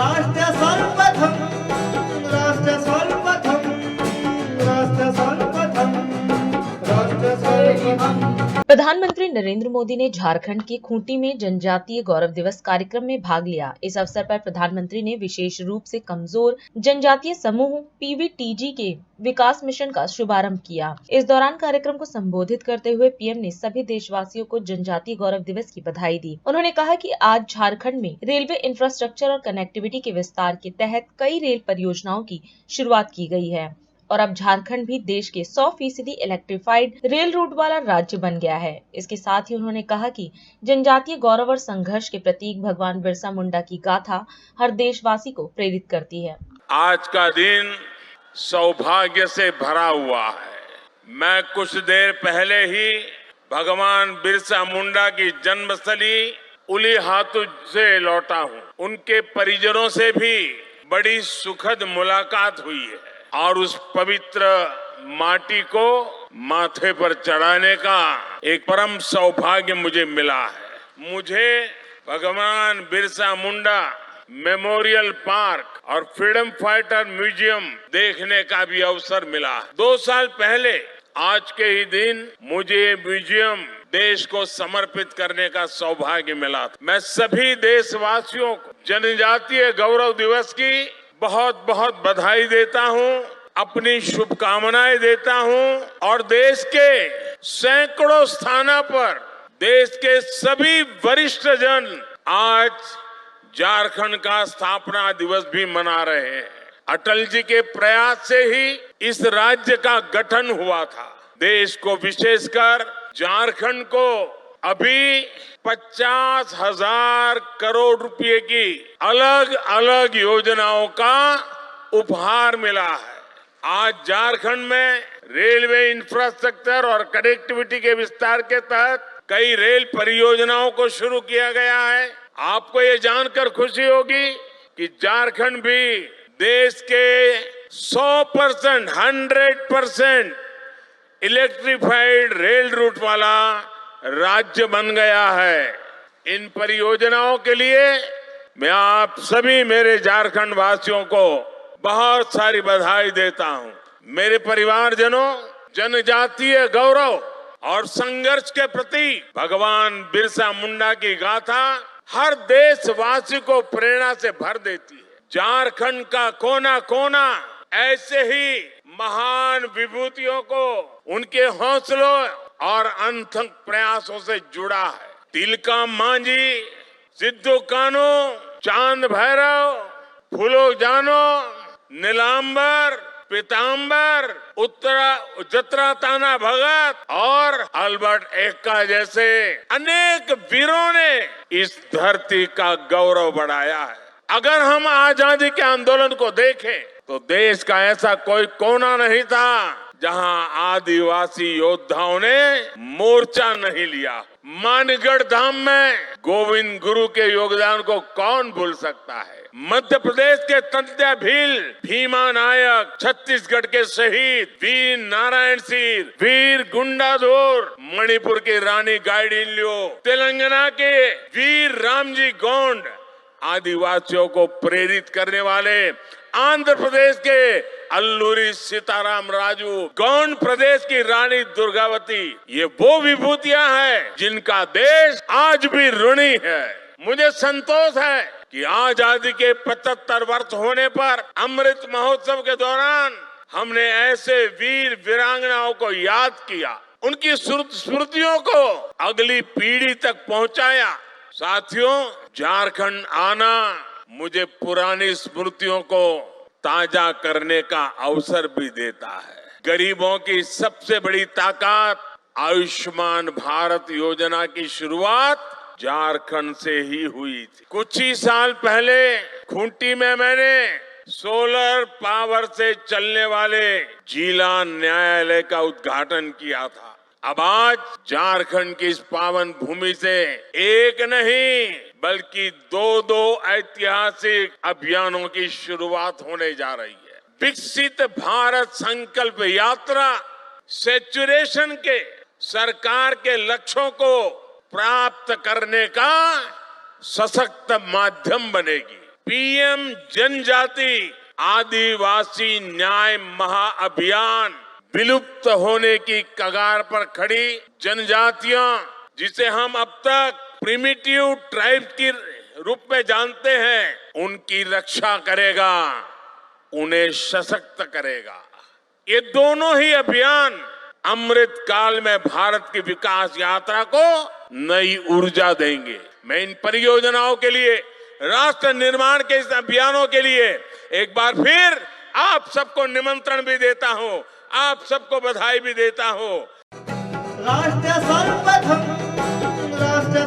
राष्ट्र सर्वप्रथम राष्ट्र सर्वप्रथम राष्ट्र सर्वप्रथम राष्ट्र सर्वप्रथम। प्रधानमंत्री नरेंद्र मोदी ने झारखंड के खूंटी में जनजातीय गौरव दिवस कार्यक्रम में भाग लिया। इस अवसर पर प्रधानमंत्री ने विशेष रूप से कमजोर जनजातीय समूह पीवीटीजी के विकास मिशन का शुभारंभ किया। इस दौरान कार्यक्रम को संबोधित करते हुए पीएम ने सभी देशवासियों को जनजातीय गौरव दिवस की बधाई दी। उन्होंने कहा कि आज झारखंड में रेलवे इंफ्रास्ट्रक्चर और कनेक्टिविटी के विस्तार के तहत कई रेल परियोजनाओं की शुरुआत की गई है और अब झारखंड भी देश के 100% इलेक्ट्रिफाइड रेल रूट वाला राज्य बन गया है। इसके साथ ही उन्होंने कहा कि जनजातीय गौरव और संघर्ष के प्रतीक भगवान बिरसा मुंडा की गाथा हर देशवासी को प्रेरित करती है। आज का दिन सौभाग्य से भरा हुआ है। मैं कुछ देर पहले ही भगवान बिरसा मुंडा की जन्मस्थली उलीहातू से लौटा हूँ। उनके परिजनों से भी बड़ी सुखद मुलाकात हुई है और उस पवित्र माटी को माथे पर चढ़ाने का एक परम सौभाग्य मुझे मिला है। मुझे भगवान बिरसा मुंडा मेमोरियल पार्क और फ्रीडम फाइटर म्यूजियम देखने का भी अवसर मिला। 2 साल पहले आज के ही दिन मुझे म्यूजियम देश को समर्पित करने का सौभाग्य मिला। मैं सभी देशवासियों को जनजातीय गौरव दिवस की बहुत बहुत बधाई देता हूं, अपनी शुभकामनाएं देता हूं और देश के सैकड़ों स्थानों पर देश के सभी वरिष्ठ जन आज झारखंड का स्थापना दिवस भी मना रहे हैं। अटल जी के प्रयास से ही इस राज्य का गठन हुआ था। देश को विशेषकर झारखंड को अभी 50,000 करोड़ रुपए की अलग अलग योजनाओं का उपहार मिला है। आज झारखंड में रेलवे इंफ्रास्ट्रक्चर और कनेक्टिविटी के विस्तार के तहत कई रेल परियोजनाओं को शुरू किया गया है। आपको ये जानकर खुशी होगी कि झारखंड भी देश के 100% 100% इलेक्ट्रिफाइड रेल रूट वाला राज्य बन गया है। इन परियोजनाओं के लिए मैं आप सभी मेरे झारखंड वासियों को बहुत सारी बधाई देता हूं। मेरे परिवारजनों, जनजातीय गौरव और संघर्ष के प्रतीक भगवान बिरसा मुंडा की गाथा हर देशवासी को प्रेरणा से भर देती है। झारखंड का कोना कोना ऐसे ही महान विभूतियों को उनके हौसलों और अनथक प्रयासों से जुड़ा है। तिलका मांझी, सिद्धू कान्हू, चांद भैरव, फूलो जानो, नीलांबर, पीतांबर, जत्रा ताना भगत और अल्बर्ट एक्का जैसे अनेक वीरों ने इस धरती का गौरव बढ़ाया है। अगर हम आजादी के आंदोलन को देखें तो देश का ऐसा कोई कोना नहीं था जहां आदिवासी योद्धाओं ने मोर्चा नहीं लिया। मानगढ़ धाम में गोविंद गुरु के योगदान को कौन भूल सकता है। मध्य प्रदेश के तंत्या भील, भीमा नायक, छत्तीसगढ़ के शहीद वीर नारायण सिंह, वीर गुंडाधुर, मणिपुर की रानी गाइडिन्ल्यो, तेलंगाना के वीर रामजी गोंड, आदिवासियों को प्रेरित करने वाले आंध्र प्रदेश के अल्लूरी सीताराम राजू, गौंड प्रदेश की रानी दुर्गावती, ये वो विभूतियां हैं जिनका देश आज भी ऋणी है। मुझे संतोष है कि आजादी के 75 वर्ष होने पर अमृत महोत्सव के दौरान हमने ऐसे वीर वीरांगनाओं को याद किया, उनकी स्मृतियों को अगली पीढ़ी तक पहुंचाया। साथियों, झारखंड आना मुझे पुरानी स्मृतियों को ताजा करने का अवसर भी देता है। गरीबों की सबसे बड़ी ताकत आयुष्मान भारत योजना की शुरुआत झारखंड से ही हुई थी। कुछ ही साल पहले खूंटी में मैंने सोलर पावर से चलने वाले जिला न्यायालय का उद्घाटन किया था। अब आज झारखंड की इस पावन भूमि से एक नहीं बल्कि 2 ऐतिहासिक अभियानों की शुरुआत होने जा रही है। विकसित भारत संकल्प यात्रा सैचुरेशन के सरकार के लक्ष्यों को प्राप्त करने का सशक्त माध्यम बनेगी। पीएम जनजाति आदिवासी न्याय महाअभियान, विलुप्त होने की कगार पर खड़ी जनजातियां, जिसे हम अब तक प्रिमिटिव ट्राइब्स के रूप में जानते हैं, उनकी रक्षा करेगा, उन्हें सशक्त करेगा। ये दोनों ही अभियान अमृत काल में भारत की विकास यात्रा को नई ऊर्जा देंगे। मैं इन परियोजनाओं के लिए, राष्ट्र निर्माण के इस अभियानों के लिए एक बार फिर आप सबको निमंत्रण भी देता हूं, आप सबको बधाई भी देता हूं। राष्ट्र सर्वप्रथम, राष्ट्र